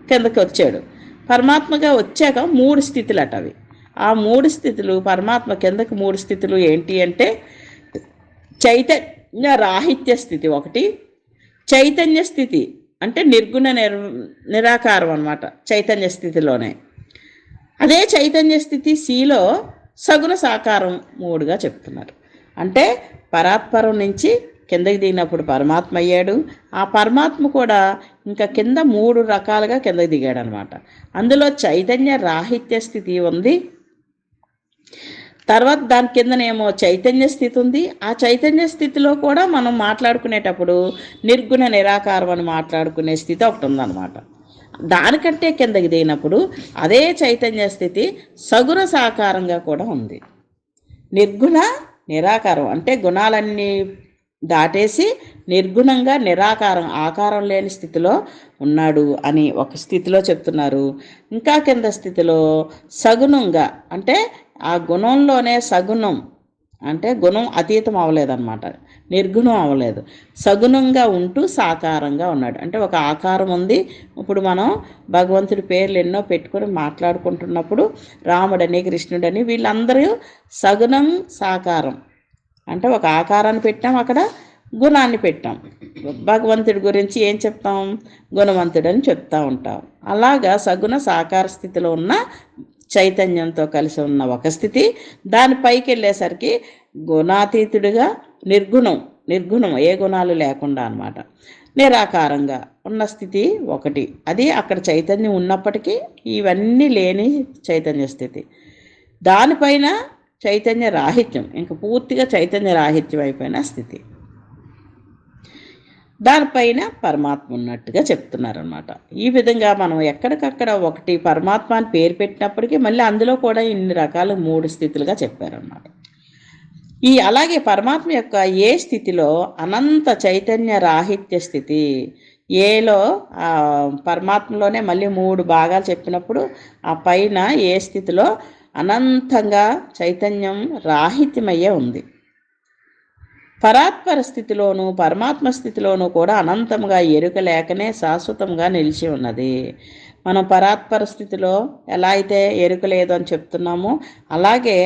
కిందకి వచ్చాడు. పరమాత్మగా వచ్చాక 3 స్థితులు అట అవి. ఆ 3 స్థితులు పరమాత్మ కిందకి 3 స్థితులు ఏంటి అంటే, చైతన్య రాహిత్య స్థితి ఒకటి, చైతన్య స్థితి అంటే నిర్గుణ నిరాకారం అన్నమాట. చైతన్య స్థితిలోనే అదే చైతన్య స్థితి సిలో సగుణ సాకారం 3గా చెప్తున్నారు. అంటే పరాత్పరం నుంచి కిందకి దిగినప్పుడు పరమాత్మ అయ్యాడు. ఆ పరమాత్మ కూడా ఇంకా కింద 3 రకాలుగా కిందకి దిగాడు అనమాట. అందులో చైతన్య రాహిత్య స్థితి ఉంది. తర్వాత దాని కిందనేమో చైతన్య స్థితి ఉంది. ఆ చైతన్య స్థితిలో కూడా మనం మాట్లాడుకునేటప్పుడు నిర్గుణ నిరాకారం అని మాట్లాడుకునే స్థితి ఒకటి ఉందన్నమాట. దానికంటే కిందకి దిగినప్పుడు అదే చైతన్య స్థితి సగుణ సాకారంగా కూడా ఉంది. నిర్గుణ నిరాకారం అంటే గుణాలన్నీ దాటేసి నిర్గుణంగా నిరాకారం, ఆకారం లేని స్థితిలో ఉన్నాడు అని ఒక స్థితిలో చెప్తున్నారు. ఇంకా కింద స్థితిలో సగుణంగా అంటే ఆ గుణంలోనే సగుణం అంటే గుణం అతీతం అవ్వలేదన్నమాట, నిర్గుణం అవ్వలేదు, సగుణంగా ఉంటూ సాకారంగా ఉన్నాడు. అంటే ఒక ఆకారం ఉంది. ఇప్పుడు మనం భగవంతుడి పేర్లు ఎన్నో పెట్టుకొని మాట్లాడుకుంటున్నప్పుడు రాముడని, కృష్ణుడని వీళ్ళందరూ సగుణం సాకారం అంటే ఒక ఆకారాన్ని పెట్టాం, అక్కడ గుణాన్ని పెట్టాం. భగవంతుడి గురించి ఏం చెప్తాం? గుణవంతుడని చెప్తూ ఉంటాం. అలాగా సగుణ సాకార స్థితిలో ఉన్న చైతన్యంతో కలిసి ఉన్న ఒక స్థితి. దానిపైకి వెళ్ళేసరికి గుణాతీతుడిగా నిర్గుణం ఏ గుణాలు లేకుండా అన్నమాట, నిరాకారంగా ఉన్న స్థితి ఒకటి. అది అక్కడ చైతన్యం ఉన్నప్పటికీ ఇవన్నీ లేని చైతన్య స్థితి. దానిపైన చైతన్య రాహిత్యం, ఇంక పూర్తిగా చైతన్య రాహిత్యం అయిపోయిన స్థితి. దానిపైన పరమాత్మ ఉన్నట్టుగా చెప్తున్నారనమాట. ఈ విధంగా మనం ఎక్కడికక్కడ ఒకటి పరమాత్మ అని పేరు పెట్టినప్పటికీ మళ్ళీ అందులో కూడా ఇన్ని రకాలు 3 స్థితులుగా చెప్పారన్నమాట. అలాగే పరమాత్మ యొక్క ఏ స్థితిలో అనంత చైతన్య రాహిత్య స్థితి, ఏలో పరమాత్మలోనే మళ్ళీ 3 భాగాలు చెప్పినప్పుడు ఆ పైన ఏ స్థితిలో అనంతంగా చైతన్యం రాహిత్యమయ్యే ఉంది. పరాత్పర స్థితిలోనూ పరమాత్మ స్థితిలోనూ కూడా అనంతముగా ఎరుక లేకనే శాశ్వతంగా నిలిచి ఉన్నది. మనం పరాత్పర స్థితిలో ఎలా అయితే ఎరుక లేదు అని చెప్తున్నామో అలాగే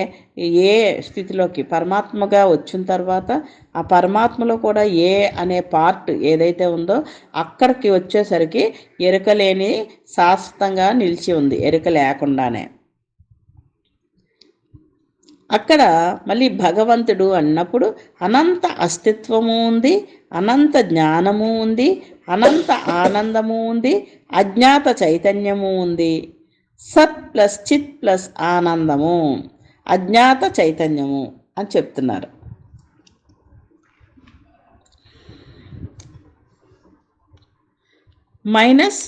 ఏ స్థితిలోకి పరమాత్మగా వచ్చిన తర్వాత ఆ పరమాత్మలో కూడా ఏ అనే పార్ట్ ఏదైతే ఉందో అక్కడికి వచ్చేసరికి ఎరుక లేని శాశ్వతంగా నిలిచి ఉంది, ఎరుక లేకుండానే. అక్కడ మళ్ళీ భగవంతుడు అన్నప్పుడు అనంత అస్తిత్వము ఉంది, అనంత జ్ఞానము ఉంది, అనంత ఆనందము ఉంది, అజ్ఞాత చైతన్యము ఉంది. సత్ ప్లస్ చిత్ ప్లస్ ఆనందము అజ్ఞాత చైతన్యము అని చెప్తున్నారు. మైనస్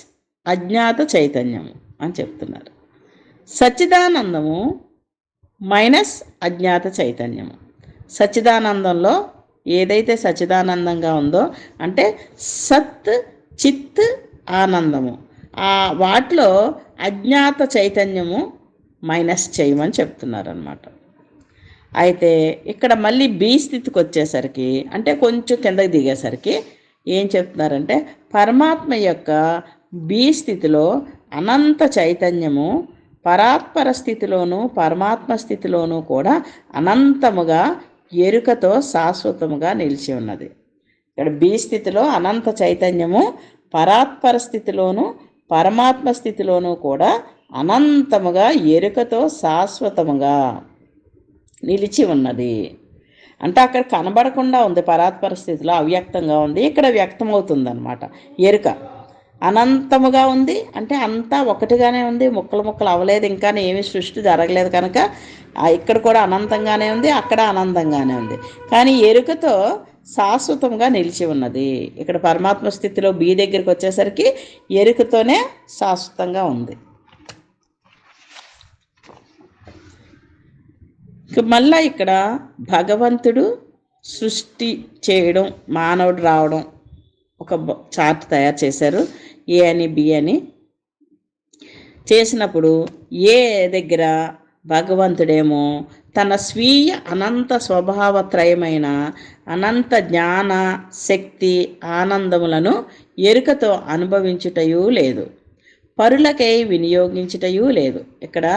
అజ్ఞాత చైతన్యము అని చెప్తున్నారు. సచ్చిదానందము మైనస్ అజ్ఞాత చైతన్యము. సచ్చిదానందంలో ఏదైతే సచ్చిదానందంగా ఉందో అంటే సత్ చిత్ ఆనందము, వాటిలో అజ్ఞాత చైతన్యము మైనస్ చేయమని చెప్తున్నారనమాట. అయితే ఇక్కడ మళ్ళీ బి స్థితికి వచ్చేసరికి అంటే కొంచెం కిందకి దిగేసరికి ఏం చెప్తున్నారంటే పరమాత్మ యొక్క బి స్థితిలో అనంత చైతన్యము పరాత్పర స్థితిలోనూ పరమాత్మ స్థితిలోనూ కూడా అనంతముగా ఎరుకతో శాశ్వతముగా నిలిచి ఉన్నది. ఇక్కడ బి స్థితిలో అనంత చైతన్యము పరాత్పర స్థితిలోనూ పరమాత్మ స్థితిలోనూ కూడా అనంతముగా ఎరుకతో శాశ్వతముగా నిలిచి ఉన్నది. అంటే అక్కడ కనబడకుండా ఉంది, పరాత్పర స్థితిలో అవ్యక్తంగా ఉంది, ఇక్కడ వ్యక్తమవుతుందన్నమాట. ఎరుక అనంతముగా ఉంది అంటే అంతా ఒకటిగానే ఉంది, ముక్కలు ముక్కలు అవ్వలేదు, ఇంకా ఏమీ సృష్టి జరగలేదు కనుక ఇక్కడ కూడా అనంతంగానే ఉంది, అక్కడ అనంతంగానే ఉంది, కానీ ఎరుకతో శాశ్వతంగా నిలిచి ఉన్నది. ఇక్కడ పరమాత్మ స్థితిలో బి దగ్గరికి వచ్చేసరికి ఎరుకతోనే శాశ్వతంగా ఉంది. మళ్ళా ఇక్కడ భగవంతుడు సృష్టి చేయడం, మానవుడు రావడం ఒక చార్ట్ తయారు చేశారు. ఏ అని బి అని చేసినప్పుడు ఏ దగ్గర భగవంతుడేమో తన స్వీయ అనంత స్వభావత్రయమైన అనంత జ్ఞాన శక్తి ఆనందములను ఎరుకతో అనుభవించుటయూ లేదు, పరులకై వినియోగించుటయూ లేదు. ఇక్కడ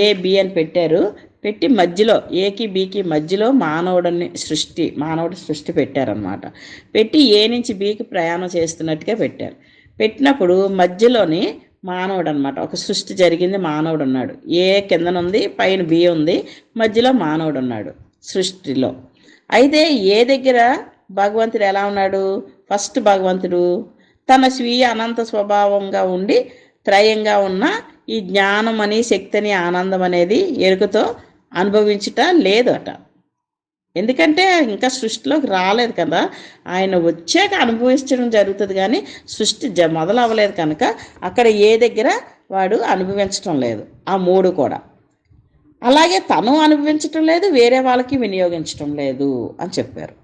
ఏ బి అని పెట్టారు, పెట్టి మధ్యలో ఏకి బీకి మధ్యలో మానవుడు సృష్టి పెట్టారనమాట. పెట్టి ఏ నుంచి బీకి ప్రయాణం చేస్తున్నట్టుగా పెట్టారు. పెట్టినప్పుడు మధ్యలోని మానవుడు అనమాట, ఒక సృష్టి జరిగింది, మానవుడు ఉన్నాడు. ఏ కిందనుంది, పైన బి ఉంది, మధ్యలో మానవుడు ఉన్నాడు సృష్టిలో. అయితే ఏ దగ్గర భగవంతుడు ఎలా ఉన్నాడు? ఫస్ట్ భగవంతుడు తన స్వీయ అనంత స్వభావంగా ఉండి త్రయంగా ఉన్న ఈ జ్ఞానం అని శక్తిని ఆనందం అనేది ఎరుకతో అనుభవించుట లేదట. ఎందుకంటే ఇంకా సృష్టిలోకి రాలేదు కదా, ఆయన వచ్చాక అనుభవించడం జరుగుతుంది, కానీ సృష్టి మొదలవ్వలేదు కనుక అక్కడ ఏ దగ్గర వాడు అనుభవించటం లేదు. ఆ మూడు కూడా అలాగే తను అనుభవించటం లేదు, వేరే వాళ్ళకి వినియోగించటం లేదు అని చెప్పారు.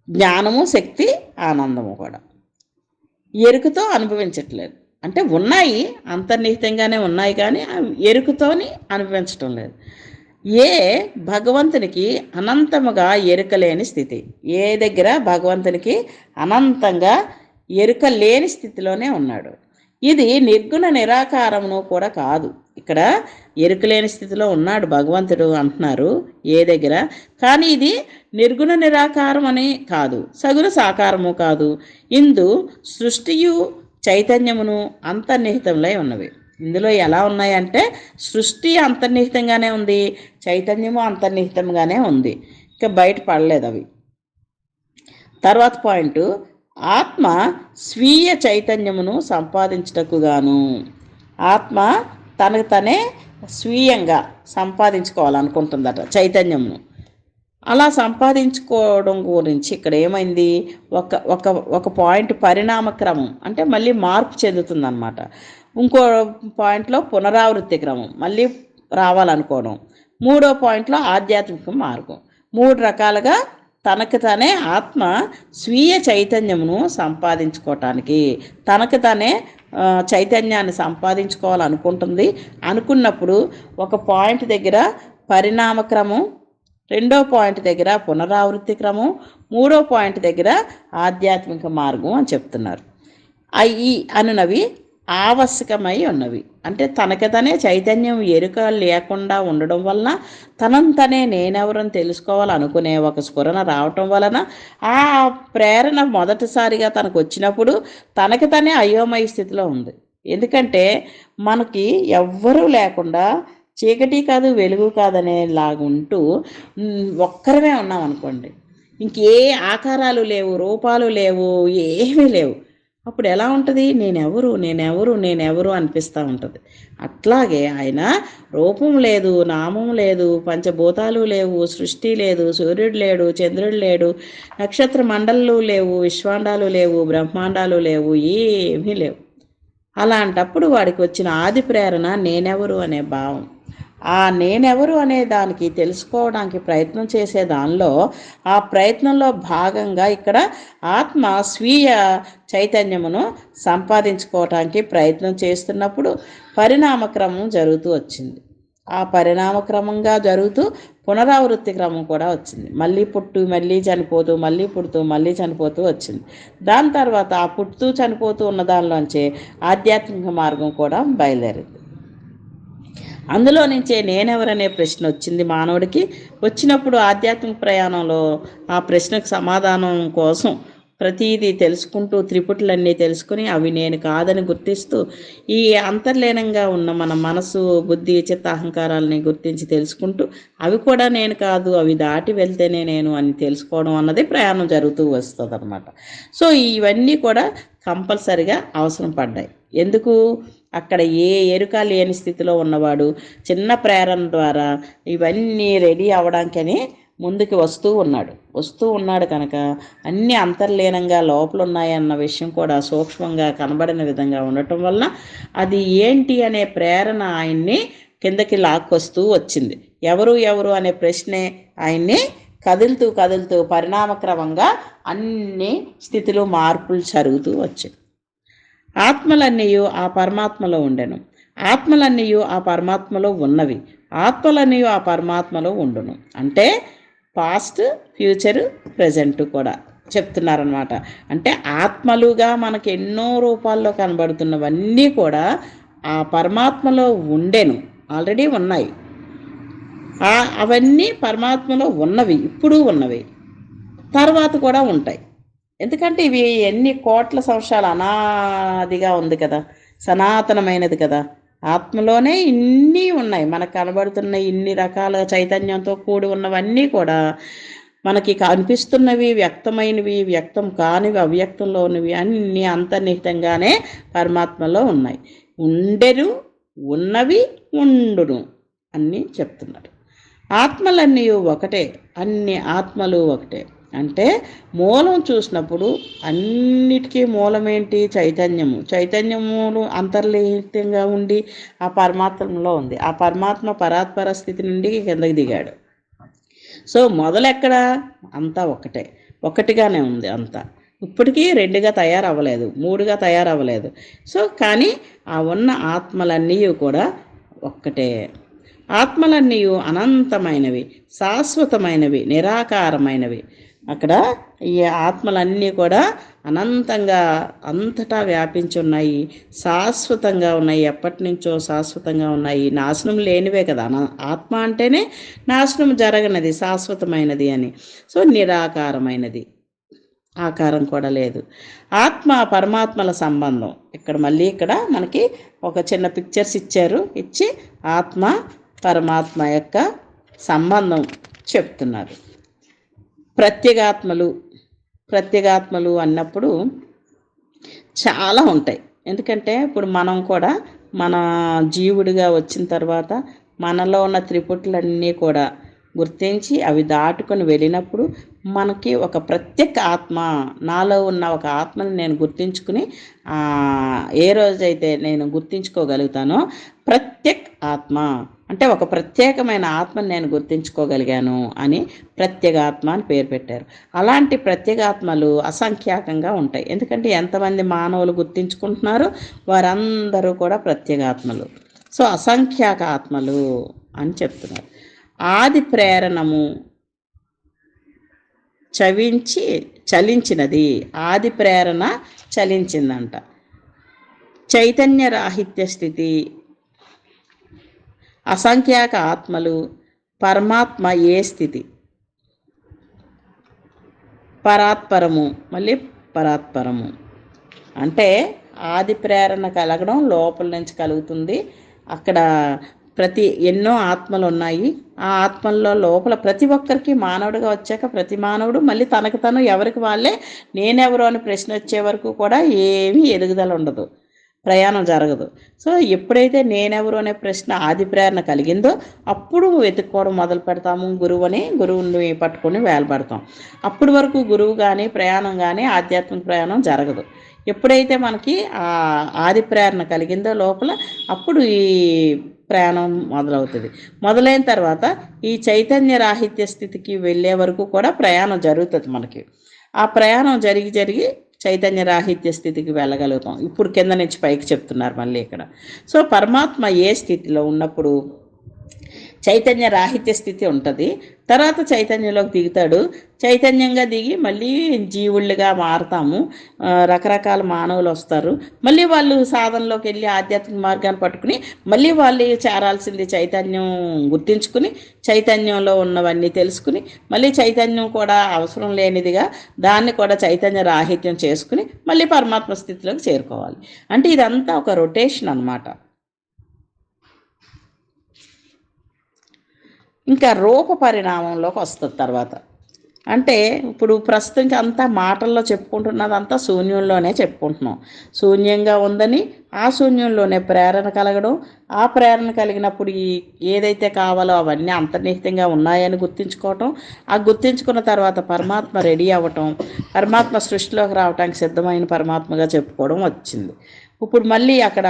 జ్ఞానము శక్తి ఆనందము కూడా ఎరుకతో అనుభవించట్లేదు. అంటే ఉన్నాయి, అంతర్నిహితంగానే ఉన్నాయి, కానీ ఎరుకతోని అనుభవించటం లేదు. ఏ భగవంతునికి అనంతముగా ఎరుక లేని స్థితి, ఏ దగ్గర భగవంతునికి అనంతంగా ఎరుక లేని స్థితిలోనే ఉన్నాడు. ఇది నిర్గుణ నిరాకారమును కూడా కాదు. ఇక్కడ ఎరుకలేని స్థితిలో ఉన్నాడు భగవంతుడు అంటున్నారు ఏ దగ్గర, కానీ ఇది నిర్గుణ నిరాకారం అని కాదు, సగుణ సాకారము కాదు. ఇందు సృష్టియు చైతన్యమును అంతర్నిహితంలో ఉన్నవి. ఇందులో ఎలా ఉన్నాయంటే సృష్టి అంతర్నిహితంగానే ఉంది, చైతన్యము అంతర్నిహితంగానే ఉంది, ఇక బయట పడలేదు అవి. తర్వాత పాయింట్, ఆత్మ స్వీయ చైతన్యమును సంపాదించుటకుగాను, ఆత్మ తనకు తనే స్వీయంగా సంపాదించుకోవాలనుకుంటుందట చైతన్యమును. అలా సంపాదించుకోవడం గురించి ఇక్కడ ఏమైంది, ఒక ఒక ఒక పాయింట్ పరిణామక్రమం అంటే మళ్ళీ మార్పు చెందుతుందన్నమాట. ఇంకో పాయింట్లో పునరావృత్తి క్రమం మళ్ళీ రావాలనుకోవడం. మూడో పాయింట్లో ఆధ్యాత్మిక మార్గం. మూడు రకాలుగా తనకు తనే ఆత్మ స్వీయ చైతన్యమును సంపాదించుకోవటానికి తనకు తనే చైతన్యాన్ని సంపాదించుకోవాలనుకుంటుంది. అనుకున్నప్పుడు ఒక పాయింట్ దగ్గర పరిణామక్రమం, రెండో పాయింట్ దగ్గర పునరావృత్తి క్రమం, మూడో పాయింట్ దగ్గర ఆధ్యాత్మిక మార్గం అని చెప్తున్నారు. ఈ అనునవి ఆవశ్యకమై ఉన్నవి. అంటే తనకతనే చైతన్యం ఎరుక లేకుండా ఉండడం వలన తనంతనే నేనెవరని తెలుసుకోవాలనుకునే ఒక స్ఫురణ రావటం వలన ఆ ప్రేరణ మొదటిసారిగా తనకు వచ్చినప్పుడు తనకి తనే అయోమయ స్థితిలో ఉంది. ఎందుకంటే మనకి ఎవ్వరూ లేకుండా చీకటి కాదు వెలుగు కాదనేలాగుంటూ ఒక్కరమే ఉన్నాం అనుకోండి, ఇంకే ఆకారాలు లేవు, రూపాలు లేవు, ఏమీ లేవు. అప్పుడు ఎలా ఉంటుంది, నేనెవరు నేనెవరు నేనెవరు అనిపిస్తూ ఉంటుంది. అట్లాగే ఆయన రూపం లేదు, నామం లేదు, పంచభూతాలు లేవు, సృష్టి లేదు, సూర్యుడు లేడు, చంద్రుడు లేడు, నక్షత్ర మండలాలు లేవు, విశ్వాండాలు లేవు, బ్రహ్మాండాలు లేవు, ఏమీ లేవు. అలాంటప్పుడు వాడికి వచ్చిన ఆది ప్రేరణ నేనెవరు అనే భావం. ఆ నేనెవరు అనే దానికి తెలుసుకోవడానికి ప్రయత్నం చేసే దానిలో ఆ ప్రయత్నంలో భాగంగా ఇక్కడ ఆత్మ స్వీయ చైతన్యమును సంపాదించుకోవటానికి ప్రయత్నం చేస్తున్నప్పుడు పరిణామక్రమం జరుగుతూ వచ్చింది. ఆ పరిణామక్రమంగా జరుగుతూ పునరావృత్తి క్రమం కూడా వచ్చింది. మళ్ళీ పుట్టు మళ్ళీ చనిపోతూ మళ్ళీ పుడుతూ మళ్ళీ చనిపోతూ వచ్చింది. దాని తర్వాత ఆ పుట్టుతూ చనిపోతూ ఉన్న దానిలోంచే ఆధ్యాత్మిక మార్గం కూడా బయలుదేరింది. అందులో నుంచే నేనెవరనే ప్రశ్న వచ్చింది మానవుడికి. వచ్చినప్పుడు ఆధ్యాత్మిక ప్రయాణంలో ఆ ప్రశ్నకు సమాధానం కోసం ప్రతీదీ తెలుసుకుంటూ త్రిపుటులన్నీ తెలుసుకుని అవి నేను కాదని గుర్తిస్తూ ఈ అంతర్లీనంగా ఉన్న మన మనసు బుద్ధి చిత్త అహంకారాలని గుర్తించి తెలుసుకుంటూ అవి కూడా నేను కాదు, అవి దాటి వెళ్తేనే నేను అని తెలుసుకోవడం అన్నది ప్రయాణం జరుగుతూ వస్తుంది అన్నమాట. సో ఇవన్నీ కూడా కంపల్సరిగా అవసరం పడ్డాయి. ఎందుకు, అక్కడ ఏ ఎరుక లేని స్థితిలో ఉన్నవాడు చిన్న ప్రేరణ ద్వారా ఇవన్నీ రెడీ అవ్వడానికని ముందుకు వస్తూ ఉన్నాడు కనుక అన్నీ అంతర్లీనంగా లోపల ఉన్నాయన్న విషయం కూడా సూక్ష్మంగా కనబడిన విధంగా ఉండటం వలన అది ఏంటి అనే ప్రేరణ ఆయన్ని కిందకి లాక్కొస్తూ వచ్చింది. ఎవరు అనే ప్రశ్నే ఆయన్ని కదులుతూ పరిణామక్రమంగా అన్ని స్థితిలో మార్పులు జరుగుతూ వచ్చాయి. ఆత్మలన్నీయు ఆ పరమాత్మలో ఉండెను, ఆత్మలన్నీయు ఆ పరమాత్మలో ఉన్నవి, ఆత్మలన్నీయు ఆ పరమాత్మలో ఉండును. అంటే పాస్ట్ ఫ్యూచర్ ప్రజెంట్ కూడా చెప్తున్నారనమాట. అంటే ఆత్మలుగా మనకు ఎన్నో రూపాల్లో కనబడుతున్నవన్నీ కూడా ఆ పరమాత్మలో ఉండెను, ఆల్రెడీ ఉన్నాయి. అవన్నీ పరమాత్మలో ఉన్నవి, ఇప్పుడు ఉన్నవి, తర్వాత కూడా ఉంటాయి. ఎందుకంటే ఇవి ఎన్ని కోట్ల సంవత్సరాలు అనాదిగా ఉంది కదా, సనాతనమైనది కదా. ఆత్మలోనే ఇన్ని ఉన్నాయి, మనకు కనబడుతున్న ఇన్ని రకాల చైతన్యంతో కూడి ఉన్నవన్నీ కూడా మనకి కనిపిస్తున్నవి వ్యక్తమైనవి, వ్యక్తం కానివి అవ్యక్తంలో ఉన్నవి అన్నీ అంతర్నిహితంగానే పరమాత్మలో ఉన్నాయి. ఉండెను, ఉన్నవి, ఉండును అన్నీ చెప్తున్నారు. ఆత్మలన్నీ ఒకటే, అన్ని ఆత్మలు ఒకటే. అంటే మూలం చూసినప్పుడు అన్నిటికీ మూలమేంటి? చైతన్యము. చైతన్యములు అంతర్లిహితంగా ఉండి ఆ పరమాత్మలో ఉంది. ఆ పరమాత్మ పరాత్పర స్థితి నుండి కిందకి దిగాడు. సో మొదలెక్కడ? అంతా ఒకటే, ఒకటిగానే ఉంది అంతా. ఇప్పటికీ రెండుగా తయారవ్వలేదు, మూడుగా తయారవ్వలేదు. సో కానీ ఆ ఉన్న ఆత్మలన్నీ కూడా ఒక్కటే. ఆత్మలన్నీ అనంతమైనవి, శాశ్వతమైనవి, నిరాకారమైనవి. అక్కడ ఈ ఆత్మలన్నీ కూడా అనంతంగా అంతటా వ్యాపించి ఉన్నాయి, శాశ్వతంగా ఉన్నాయి, ఎప్పటి నుంచో శాశ్వతంగా ఉన్నాయి, నాశనం లేనివే కదా. ఆత్మ అంటేనే నాశనం జరగనది, శాశ్వతమైనది అని. సో నిరాకారమైనది, ఆకారం కూడా లేదు. ఆత్మ పరమాత్మల సంబంధం. ఇక్కడ మళ్ళీ ఇక్కడ మనకి ఒక చిన్న పిక్చర్స్ ఇచ్చారు, ఇచ్చి ఆత్మ పరమాత్మ యొక్క సంబంధం చెప్తున్నారు. ప్రత్యేగాత్మలు అన్నప్పుడు చాలా ఉంటాయి. ఎందుకంటే ఇప్పుడు మనం కూడా మన జీవుడిగా వచ్చిన తర్వాత మనలో ఉన్న త్రిపుటులన్నీ కూడా గుర్తించి అవి దాటుకొని వెళ్ళినప్పుడు మనకి ఒక ప్రత్యేక ఆత్మ, నాలో ఉన్న ఒక ఆత్మని నేను గుర్తించుకుని ఏ రోజైతే నేను గుర్తించుకోగలుగుతానో ప్రత్యేక ఆత్మ అంటే ఒక ప్రత్యేకమైన ఆత్మని నేను గుర్తించుకోగలిగాను అని ప్రత్యేగాత్మ అని పేరు పెట్టారు. అలాంటి ప్రత్యేగాత్మలు అసంఖ్యాకంగా ఉంటాయి. ఎందుకంటే ఎంతమంది మానవులు గుర్తించుకుంటున్నారో వారందరూ కూడా ప్రత్యేగాత్మలు. సో అసంఖ్యాక ఆత్మలు అని చెప్తున్నారు. ఆది ప్రేరణము చలించినది. ఆది ప్రేరణ చలించిందంట. చైతన్య రాహిత్య స్థితి, అసంఖ్యాక ఆత్మలు, పరమాత్మ ఏ స్థితి? పరాత్పరము, మళ్ళీ పరాత్పరము అంటే ఆది ప్రేరణ కలగడం లోపల నుంచి కలుగుతుంది. అక్కడ ఎన్నో ఆత్మలు ఉన్నాయి. ఆ ఆత్మల్లో లోపల ప్రతి ఒక్కరికి మానవుడిగా వచ్చాక ప్రతి మానవుడు మళ్ళీ తనకు తను ఎవరికి వాళ్ళే నేనెవరు అని ప్రశ్న వచ్చే వరకు కూడా ఏమీ ఎదుగుదల ఉండదు, ప్రయాణం జరగదు. సో ఎప్పుడైతే నేనెవరు అనే ప్రశ్న ఆది ప్రేరణ కలిగిందో అప్పుడు వెతుక్కోవడం మొదలు పెడతాము. గురువుని పట్టుకొని వేలపడతాం. అప్పటి వరకు గురువు కానీ ప్రయాణం కానీ ఆధ్యాత్మిక ప్రయాణం జరగదు. ఎప్పుడైతే మనకి ఆ ఆది ప్రేరణ కలిగిందో లోపల అప్పుడు ఈ ప్రయాణం మొదలవుతుంది. మొదలైన తర్వాత ఈ చైతన్య రాహిత్య స్థితికి వెళ్ళే వరకు కూడా ప్రయాణం జరుగుతుంది మనకి. ఆ ప్రయాణం జరిగి చైతన్య రాహిత్య స్థితికి వెళ్ళగలుగుతాం. ఇప్పుడు కింద నుంచి పైకి చెప్తున్నారు మళ్ళీ ఇక్కడ. సో పరమాత్మ ఏ స్థితిలో ఉన్నప్పుడు చైతన్య రాహిత్య స్థితి ఉంటుంది. తర్వాత చైతన్యంలోకి దిగుతాడు. చైతన్యంగా దిగి మళ్ళీ జీవుళ్ళుగా మారుతాము. రకరకాల మానవులు వస్తారు. మళ్ళీ వాళ్ళు సాధనలోకి వెళ్ళి ఆధ్యాత్మిక మార్గాన్ని పట్టుకుని మళ్ళీ వాళ్ళు చేరాల్సింది చైతన్యం గుర్తించుకుని చైతన్యంలో ఉన్నవన్నీ తెలుసుకుని మళ్ళీ చైతన్యం కూడా అవసరం లేనిదిగా దాన్ని కూడా చైతన్య రాహిత్యం చేసుకుని మళ్ళీ పరమాత్మ స్థితిలోకి చేరుకోవాలి. అంటే ఇదంతా ఒక రొటేషన్ అన్నమాట. ఇంకా రూప పరిణామంలోకి వస్తుంది తర్వాత. అంటే ఇప్పుడు ప్రస్తుతానికి అంతా మాటల్లో చెప్పుకుంటున్నదంతా శూన్యంలోనే చెప్పుకుంటున్నాం. శూన్యంగా ఉందని ఆ శూన్యంలోనే ప్రేరణ కలగడం, ఆ ప్రేరణ కలిగినప్పుడు ఏదైతే కావాలో అవన్నీ అంతర్నిహితంగా ఉన్నాయని గుర్తించుకోవటం, ఆ గుర్తించుకున్న తర్వాత పరమాత్మ రెడీ అవ్వటం, పరమాత్మ సృష్టిలోకి రావటానికి సిద్ధమైన పరమాత్మగా చెప్పుకోవడం వచ్చింది. ఇప్పుడు మళ్ళీ అక్కడ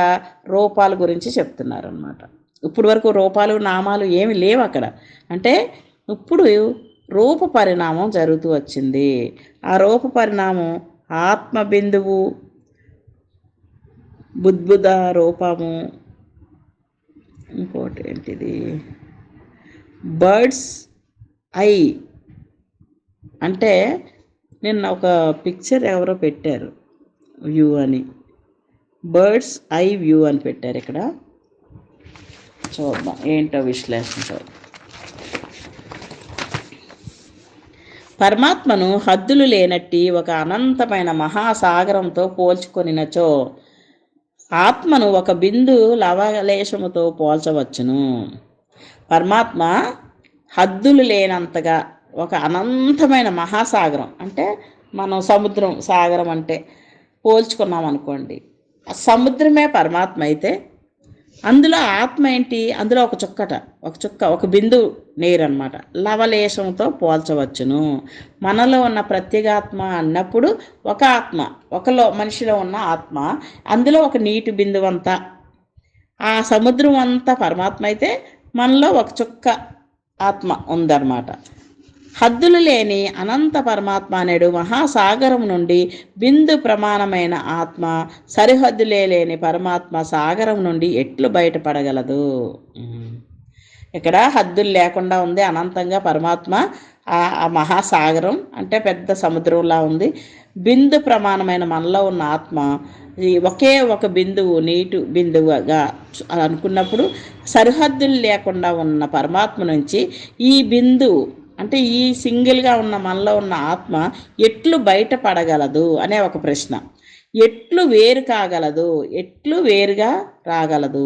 రూపాల గురించి చెప్తున్నారు అన్నమాట. ఇప్పుడు వరకు రూపాలు నామాలు ఏమి లేవు అక్కడ. అంటే ఇప్పుడు రూప పరిణామం జరుగుతూ వచ్చింది. ఆ రూప పరిణామం ఆత్మ బిందువు, బుద్బుద రూపము, ఇంకోటి ఏంటిది బర్డ్స్ ఐ అంటే నిన్న ఒక పిక్చర్ ఎవరో పెట్టారు, వ్యూ అని, బర్డ్స్ ఐ వ్యూ అని పెట్టారు. ఇక్కడ చూద్దాం ఏంటో విశ్లేషణ చూద్దాం. పరమాత్మను హద్దులు లేనట్టి ఒక అనంతమైన మహాసాగరంతో పోల్చుకొనినచో ఆత్మను ఒక బిందు లవలేశముతో పోల్చవచ్చును. పరమాత్మ హద్దులు లేనంతగా ఒక అనంతమైన మహాసాగరం. అంటే మనం సముద్రం, సాగరం అంటే పోల్చుకున్నాం అనుకోండి. ఆ సముద్రమే పరమాత్మ అయితే అందులో ఆత్మ ఏంటి? అందులో ఒక చుక్కట, ఒక చుక్క, ఒక బిందువు నీరు అనమాట. లవలేశంతో పోల్చవచ్చును. మనలో ఉన్న ప్రత్యేగాత్మ అన్నప్పుడు ఒక ఆత్మ, ఒకలో మనిషిలో ఉన్న ఆత్మ, అందులో ఒక నీటి బిందువు అంతా, ఆ సముద్రం అంతా పరమాత్మ అయితే మనలో ఒక చుక్క ఆత్మ ఉందన్నమాట. హద్దులు లేని అనంత పరమాత్మ అనేడు మహాసాగరం నుండి బిందు ప్రమాణమైన ఆత్మ సరిహద్దులే లేని పరమాత్మ సాగరం నుండి ఎట్లు బయటపడగలదు? ఇక్కడ హద్దులు లేకుండా ఉంది అనంతంగా పరమాత్మ. ఆ మహాసాగరం అంటే పెద్ద సముద్రంలా ఉంది. బిందు ప్రమాణమైన మనలో ఉన్న ఆత్మ ఒకే ఒక బిందువు, నీటి బిందువుగా అనుకున్నప్పుడు సరిహద్దులు లేకుండా ఉన్న పరమాత్మ నుంచి ఈ బిందువు అంటే ఈ సింగిల్గా ఉన్న మనలో ఉన్న ఆత్మ ఎట్లు బయటపడగలదు అనే ఒక ప్రశ్న. ఎట్లు వేరు కాగలదు? ఎట్లు వేరుగా రాగలదు?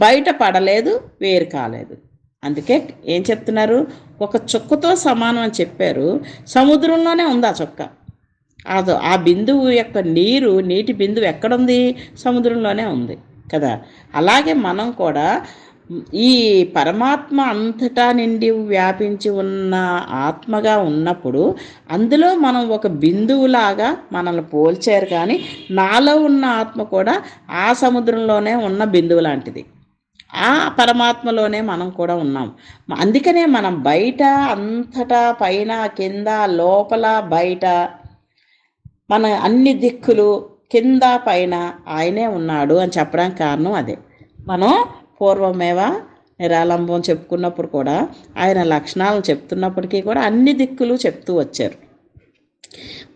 బయటపడలేదు, వేరు కాలేదు. అందుకే ఏం చెప్తున్నారు? ఒక చుక్కతో సమానం అని చెప్పారు. సముద్రంలోనే ఉంది ఆ చుక్క. ఆ బిందువు యొక్క నీటి బిందువు ఎక్కడుంది? సముద్రంలోనే ఉంది కదా. అలాగే మనం కూడా ఈ పరమాత్మ అంతటా నిండి వ్యాపించి ఉన్న ఆత్మగా ఉన్నప్పుడు అందులో మనం ఒక బిందువులాగా మనల్ని పోల్చారు. కానీ నాలో ఉన్న ఆత్మ కూడా ఆ సముద్రంలోనే ఉన్న బిందువు లాంటిది. ఆ పరమాత్మలోనే మనం కూడా ఉన్నాం. అందుకనే మనం బయట అంతటా, పైన, కింద, లోపల, బయట, మన అన్ని దిక్కులు కింద పైన ఆయనే ఉన్నాడు అని చెప్పడానికి కారణం అదే. మనం పూర్వమేవ నిరాలంబం చెప్పుకున్నప్పుడు కూడా ఆయన లక్షణాలను చెప్తున్నప్పటికీ కూడా అన్ని దిక్కులు చెప్తూ వచ్చారు.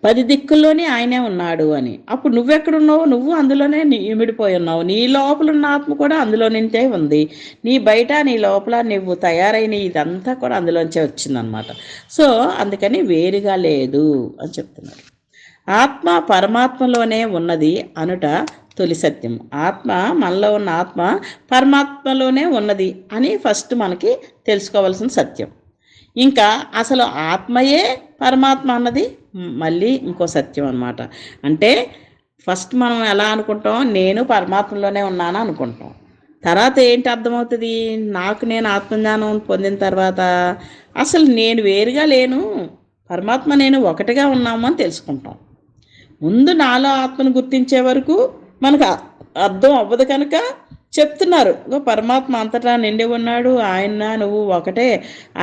10 దిక్కుల్లోనే ఆయనే ఉన్నాడు అని. అప్పుడు నువ్వెక్కడున్నావు? నువ్వు అందులోనే ఇమిడిపోయి ఉన్నావు. నీ లోపల ఉన్న ఆత్మ కూడా అందులో నుంచే ఉంది. నీ బయట, నీ లోపల నువ్వు తయారైన ఇదంతా కూడా అందులోంచే వచ్చిందనమాట. సో అందుకని వేరుగా లేదు అని చెప్తున్నారు. ఆత్మ పరమాత్మలోనే ఉన్నది అనుట తొలి సత్యం. ఆత్మ, మనలో ఉన్న ఆత్మ పరమాత్మలోనే ఉన్నది అని ఫస్ట్ మనకి తెలుసుకోవాల్సిన సత్యం. ఇంకా అసలు ఆత్మయే పరమాత్మ అన్నది మళ్ళీ ఇంకో సత్యం అన్నమాట. అంటే ఫస్ట్ మనం ఎలా అనుకుంటాం? నేను పరమాత్మలోనే ఉన్నాను అనుకుంటాం. తర్వాత ఏంటి అర్థమవుతుంది? నాకు నేను ఆత్మజ్ఞానం పొందిన తర్వాత అసలు నేను వేరుగా లేను, పరమాత్మ నేను ఒకటిగా ఉన్నాము అని తెలుసుకుంటాం. ముందు నాలో ఆత్మను గుర్తించే వరకు మనకు అర్థం అవ్వదు కనుక చెప్తున్నారు, పరమాత్మ అంతటా నిండి ఉన్నాడు, ఆయన నువ్వు ఒకటే,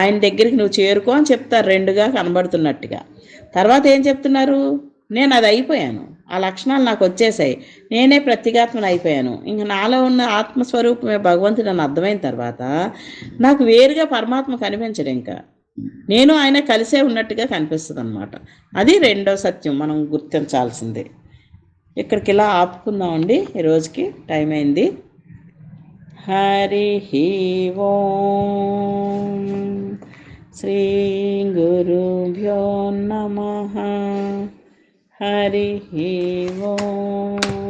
ఆయన దగ్గరికి నువ్వు చేరుకో అని చెప్తారు, రెండుగా కనబడుతున్నట్టుగా. తర్వాత ఏం చెప్తున్నారు? నేను అది అయిపోయాను, ఆ లక్షణాలు నాకు వచ్చేసాయి, నేనే ప్రత్యేగాత్మను అయిపోయాను, ఇంక నాలో ఉన్న ఆత్మస్వరూపమే భగవంతుడు అని అర్థమైన తర్వాత నాకు వేరుగా పరమాత్మ కనిపించడు. ఇంకా నేను ఆయన కలిసే ఉన్నట్టుగా కనిపిస్తుంది అన్నమాట. అది రెండో సత్యం మనం గుర్తించాల్సిందే. ఇక్కడికి ఇలా ఆపుకుందామండి, ఈరోజుకి టైం అయింది. హరి ఓం. శ్రీ గురుభ్యో నమః. హరి ఓం.